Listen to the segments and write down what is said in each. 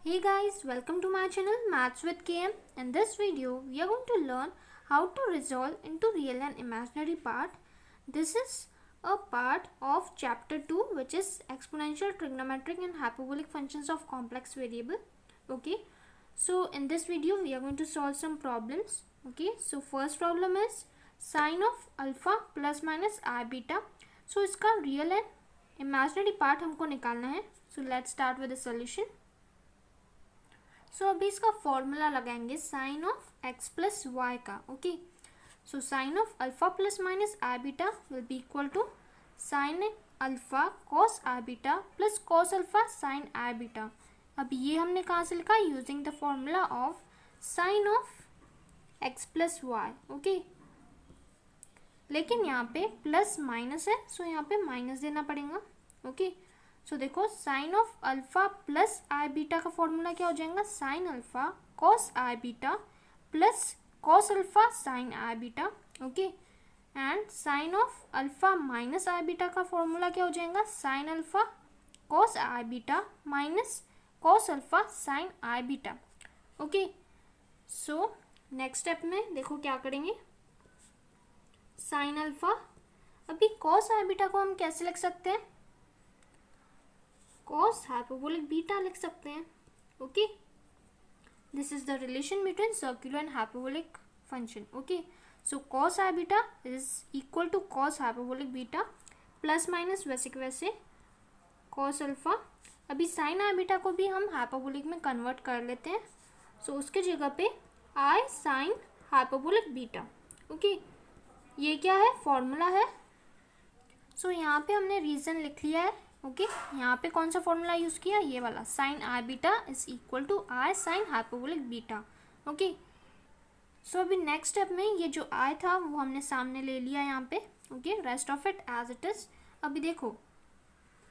Hey guys, welcome to my channel Maths with KM. In this video, we are going to learn how to resolve into real and imaginary part. This is a part of chapter 2, which is exponential, trigonometric and hyperbolic functions of complex variable. Okay, so in this video, we are going to solve some problems. Okay, so first problem is sine of alpha plus minus I beta. So इसका real and imaginary part हमको निकालना है. So let's start with the solution. सो अभी इसका formula लगाएंगे sine of x plus y का. Okay, so sine of alpha plus minus i beta will be equal to sine alpha cos i beta plus cos alpha sine i beta. अब ये हमने कहाँ से लिखा? Using the formula of sine of x plus y. Okay, लेकिन यहाँ पे plus minus है, सो यहाँ पे माइनस देना पड़ेगा. ओके, सो देखो sine of alpha plus i beta का फॉर्मूला क्या हो जाएगा? Sine alpha cos i beta plus cos alpha sine i beta. Okay, and sine of alpha minus i beta का फॉर्मूला क्या हो जाएगा? Sine alpha cos i beta minus cos alpha sine i beta. Okay, so next step में देखो क्या करेंगे. Sine alpha, अभी cos i beta को हम कैसे लिख सकते हैं? कॉस हाइपरबोलिक बीटा लिख सकते हैं. Okay, this is the relation between circular and hyperbolic function. Okay, so cos i beta is equal to cos hyperbolic beta plus minus वैसे के वैसे कॉस अल्फा. अभी साइन आई बीटा को भी हम हाइपरबोलिक में कन्वर्ट कर लेते हैं. सो उसके जगह पे आई साइन हाइपरबोलिक बीटा. ओके, ये क्या है? फॉर्मूला है. सो यहाँ पे हमने रीजन लिख लिया है. ओके, यहाँ पे कौन सा फॉर्मूला यूज़ किया? ये वाला sine i beta is equal to i sine hyperbolic beta. Okay, so अभी नेक्स्ट स्टेप में ये जो आई था वो हमने सामने ले लिया यहाँ पे. Okay, rest of it as it is. अभी देखो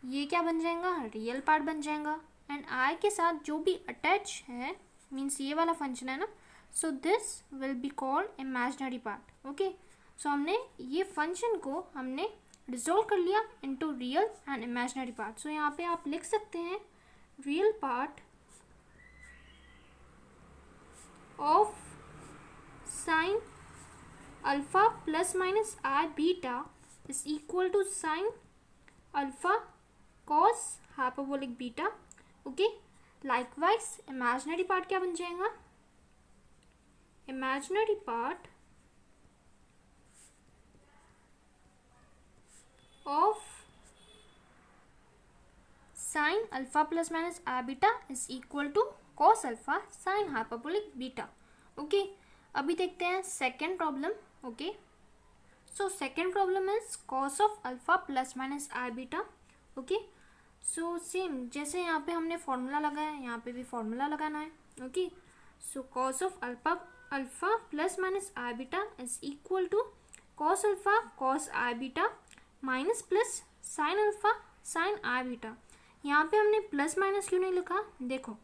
ये क्या बन जाएगा? रियल पार्ट बन जाएगा. एंड आई के साथ जो भी अटैच है मीन्स ये वाला फंक्शन है ना, so this will be called imaginary part. Okay, so हमने ये फंक्शन को हमने रिजोल्व कर लिया into real and imaginary part. So यहाँ पे आप लिख सकते हैं real part of sine alpha plus minus i beta is equal to sine alpha cos hyperbolic beta. Okay, likewise imaginary part क्या बन जाएगा? Imaginary part of sin alpha plus minus I beta is equal to cos alpha sin hyperbolic beta. Okay, अभी देखते हैं second problem. Okay, so second problem is cos of alpha plus minus i beta. Okay, so same जैसे यहाँ पे हमने formula लगाया है यहाँ पे भी फॉर्मूला लगाना है. Okay, so cos of alpha plus minus i beta is equal to cos alpha cos i beta minus plus sine alpha sine i beta. यहाँ पे हमने प्लस माइनस क्यों नहीं लिखा? देखो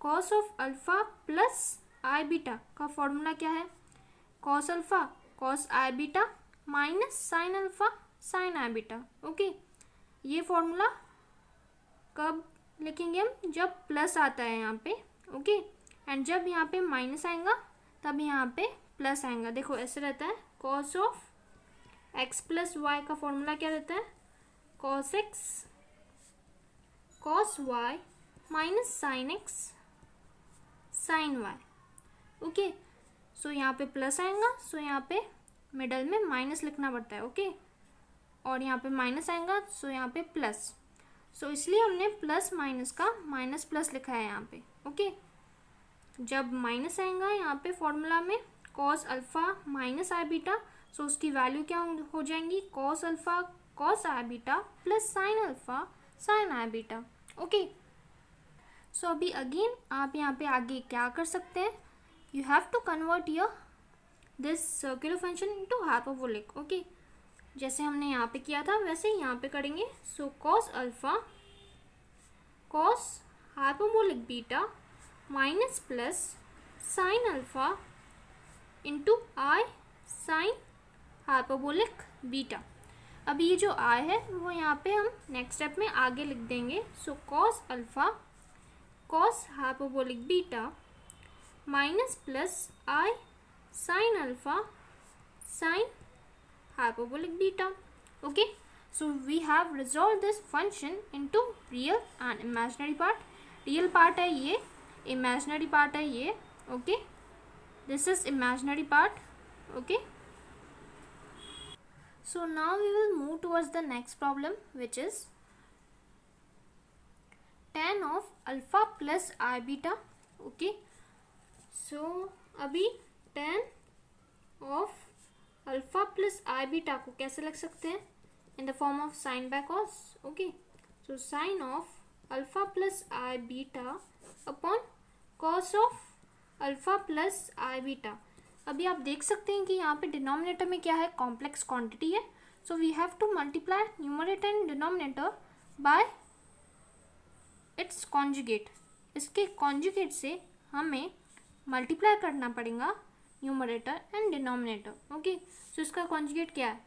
cos of alpha plus i beta का formula क्या है? Cos alpha cos i beta minus sine alpha sine i beta. Okay, ये फॉर्मूला कब लिखेंगे हम? जब प्लस आता है यहाँ पे. ओके, एंड जब यहाँ पे माइनस आएगा तब यहाँ पे प्लस आएगा. देखो ऐसे रहता है. Cos of x plus y का फॉर्मूला क्या रहता है? Cos x cos y minus sine x sine y. Okay, so यहाँ पे प्लस आएगा, सो यहाँ पे मिडल में माइनस लिखना पड़ता है. ओके, और यहाँ पे माइनस आएगा, सो यहाँ पे प्लस. सो इसलिए हमने प्लस माइनस का माइनस प्लस लिखा है यहाँ पे. ओके, जब माइनस आएगा यहाँ पे फॉर्मूला में cos alpha minus i beta, so उसकी वैल्यू क्या हो जाएंगी? Cos alpha cos i beta plus sine alpha sine i beta. Okay, so अभी अगेन आप यहाँ पे आगे क्या कर सकते हैं? You have to convert your this circular function into hyperbolic. Okay, जैसे हमने यहाँ पे किया था वैसे ही यहाँ पे करेंगे. So cos alpha cos hyperbolic beta minus plus sine alpha into i sine hyperbolic beta. अभी ये जो आई है वो यहाँ पे हम नेक्स्ट स्टेप में आगे लिख देंगे. सो cos alpha cos hyperbolic beta minus plus I sin alpha sin hyperbolic beta. Okay, so we have resolved this function into real and imaginary part. Real part है ये, imaginary part है ये. Okay, this is imaginary part. Okay, so now we will move towards the next problem, which is tan of alpha plus I beta. Okay, so अभी tan of alpha plus i beta को कैसे लिख सकते हैं? In the form of sine by cos. Okay, so sine of alpha plus i beta upon cos of alpha plus i beta. अभी आप देख सकते हैं कि यहाँ पे डिनोमिनेटर में क्या है? कॉम्प्लेक्स क्वांटिटी है. So we have to multiply numerator and denominator by its conjugate. इसके कॉन्जुगेट से हमें मल्टीप्लाई करना पड़ेगा numerator and denominator. Okay, so इसका कॉन्जुगेट क्या है?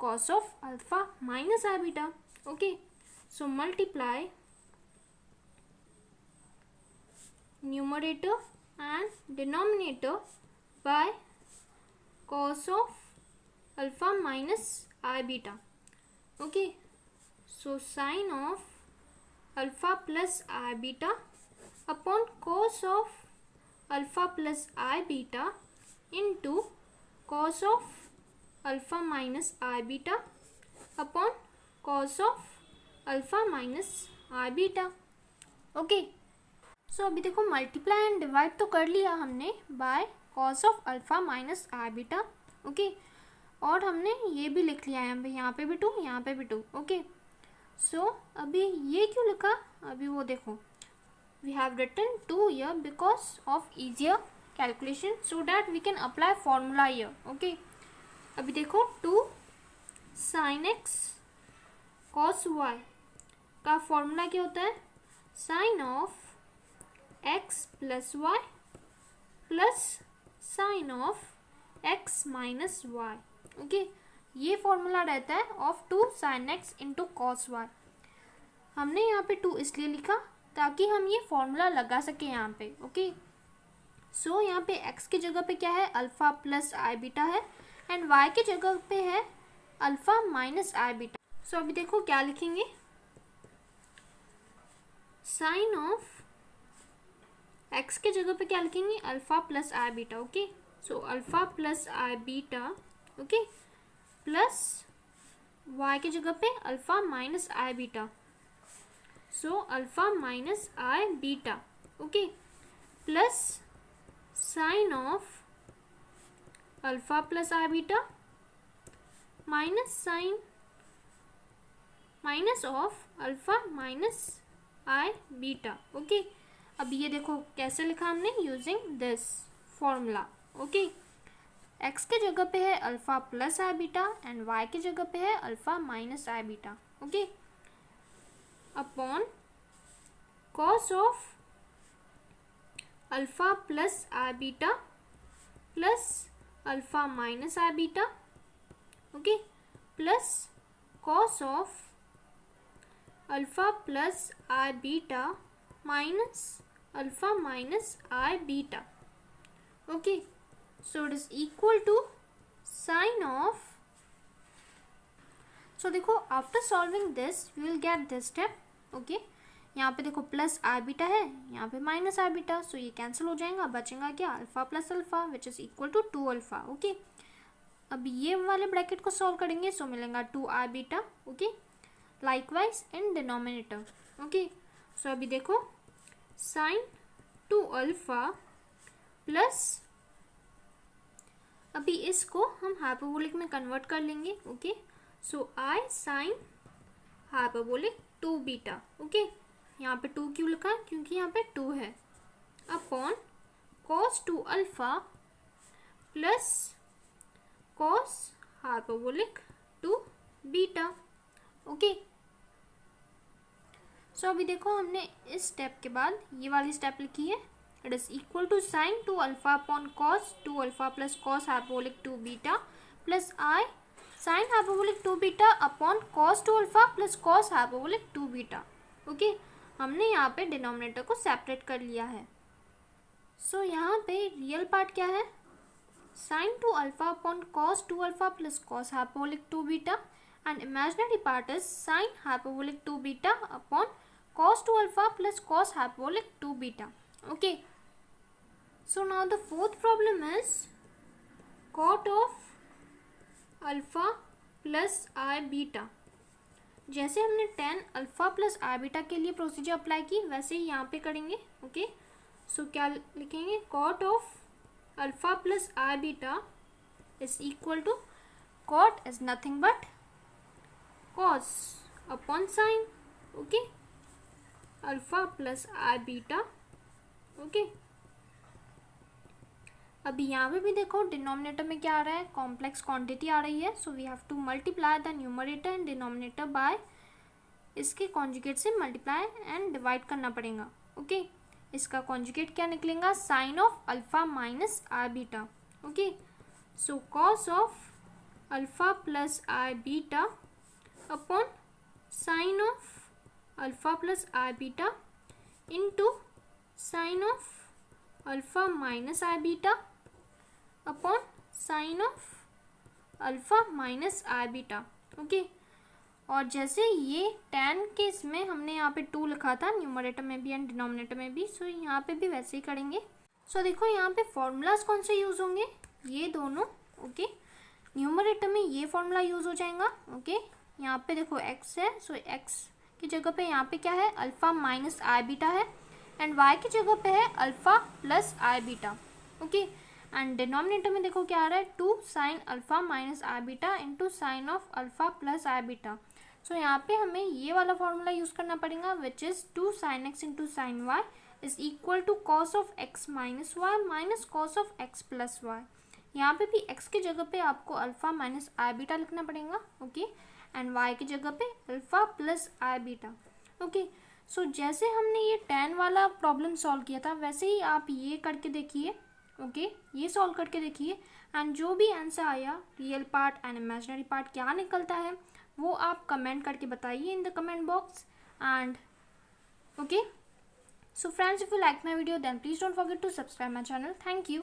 Cos of alpha minus i beta. Okay, so multiply numerator and denominator by cos of alpha minus i beta. Okay, so sine of alpha plus i beta upon cos of alpha plus i beta into cos of alpha minus i beta upon cos of alpha minus i beta. Okay, so अभी देखो multiply and divide तो कर लिया हमने by cos of alpha minus i beta. Okay, और हमने ये भी लिख लिया है यहाँ पे भी 2, यहाँ पे भी 2. ओके, सो अभी ये क्यों लिखा? अभी वो देखो, we have written 2 here because of easier calculation so that we can apply formula here. Okay, अभी देखो 2 sin x cos y का फॉर्मूला क्या होता है? Sine of x plus y plus sine of x minus y. Okay, ये formula रहता है of 2 sin x into cos y. हमने यहाँ पे 2 इसलिए लिखा ताकि हम ये फॉर्मूला लगा सके यहाँ पे. ओके, सो यहाँ पे x की जगह पे क्या है? अल्फा प्लस आई बीटा है एंड y की जगह पे है अल्फा माइनस आई बीटा. सो अभी देखो क्या लिखेंगे? साइन ऑफ x के जगह पे क्या लिखेंगे? Alpha plus i beta. Okay, so alpha plus i beta. Okay, plus y की जगह पे alpha minus i beta. So alpha minus I beta. Okay, plus sine of alpha plus I beta minus sine minus of alpha minus I beta. Okay, अब ये देखो कैसे लिखा हमने? Using this formula. Okay, x के जगह पे है alpha plus i beta and y की जगह पे है alpha minus i beta. Okay, upon cos of alpha plus i beta plus alpha minus i beta. Okay, plus cos of alpha plus i beta minus alpha minus i beta. Okay, so it is equal to sine of. So देखो after solving this we will get this step. Okay, यहाँ पे देखो plus i beta है, यहाँ पे minus i beta, सो ये cancel हो जाएगा. बचेगा क्या? Alpha plus alpha which is equal to 2 alpha. Okay, अब ये वाले ब्रैकेट को सॉल्व करेंगे सो मिलेगा 2 i beta. Okay, likewise in denominator. Okay, so अभी देखो साइन 2 अल्फा प्लस, अभी इसको हम हाइपरबोलिक में कन्वर्ट कर लेंगे. ओके, सो आई साइन हाइपरबोलिक 2 बीटा. ओके, यहाँ पे 2 क्यों लिखा है? क्योंकि यहाँ पे 2 है. Upon cos 2 alpha plus cos hyperbolic 2 beta. Okay, so अभी देखो हमने इस स्टेप के बाद ये वाली स्टेप लिखी है. It is equal to sine 2 alpha upon cos 2 alpha plus cos hyperbolic 2 beta plus i sine hyperbolic 2 beta upon cos 2 alpha plus cos hyperbolic 2 beta. Okay, हमने यहाँ पे डिनोमिनेटर को सेपरेट कर लिया है। सो यहाँ पे रियल पार्ट क्या है, sin 2 alpha upon cos 2 alpha plus cos hyperbolic 2 beta, and imaginary part is sin hyperbolic 2 beta upon cos 2 alpha plus cos hyperbolic 2 beta. Okay, so now the fourth problem is cot of alpha plus I beta. जैसे हमने tan alpha plus i beta के लिए procedure apply की वैसे ही यहाँ पे करेंगे। Okay, so क्या लिखेंगे, cot of alpha plus i beta is equal to, cot is nothing but cos upon sine. Okay, alpha plus i beta. Okay, अभी यहाँ पे भी देखो डिनोमिनेटर में क्या आ रहा है, कॉम्प्लेक्स क्वांटिटी आ रही है। So we have to multiply the numerator and denominator by, इसके कॉन्जुगेट से मल्टीप्लाई एंड डिवाइड करना पड़ेगा। ओके, इसका कॉन्जुगेट क्या निकलेगा, sine of alpha minus i beta. Okay, so cos of alpha plus i beta upon sine of alpha plus i beta into sine of alpha minus i beta upon sine of alpha minus i beta. Okay, और जैसे ये tan के इसमें हमने यहाँ पे 2 लिखा था न्यूमरेटर में भी एंड डिनोमिनेटर में भी, सो यहाँ पे भी वैसे ही करेंगे। सो देखो यहाँ पे फॉर्मूलाज कौन से यूज़ होंगे, ये दोनों। ओके, न्यूमरेटर में ये फॉर्मूला यूज़ हो जाएगा। ओके, यहाँ पे देखो x है, सो x की जगह पे यहाँ पे क्या है, अल्फा माइनस आई बीटा है, एंड y की जगह पे है alpha plus i beta. Okay, and denominator में देखो क्या आ रहा है, 2 sine alpha minus i beta into sine of alpha plus i beta. So यहाँ पे हमें ये वाला फॉर्मूला यूज़ करना पड़ेगा, which is 2 sine x into sine y is equal to cos of x minus y minus cos of x plus y. यहाँ पे भी x की जगह पे आपको अल्फा माइनस आई बीटा लिखना पड़ेगा। ओके, एंड y की जगह पे alpha plus i beta. Okay, सो जैसे हमने ये tan वाला प्रॉब्लम सॉल्व किया था वैसे ही आप ये करके देखिए। ओके, ये सॉल्व करके देखिए, एंड जो भी आंसर आया, real part and imaginary part क्या निकलता है वो आप कमेंट करके बताइए in the comment box. And okay, so friends, if you like my video then please don't forget to subscribe my channel. Thank you.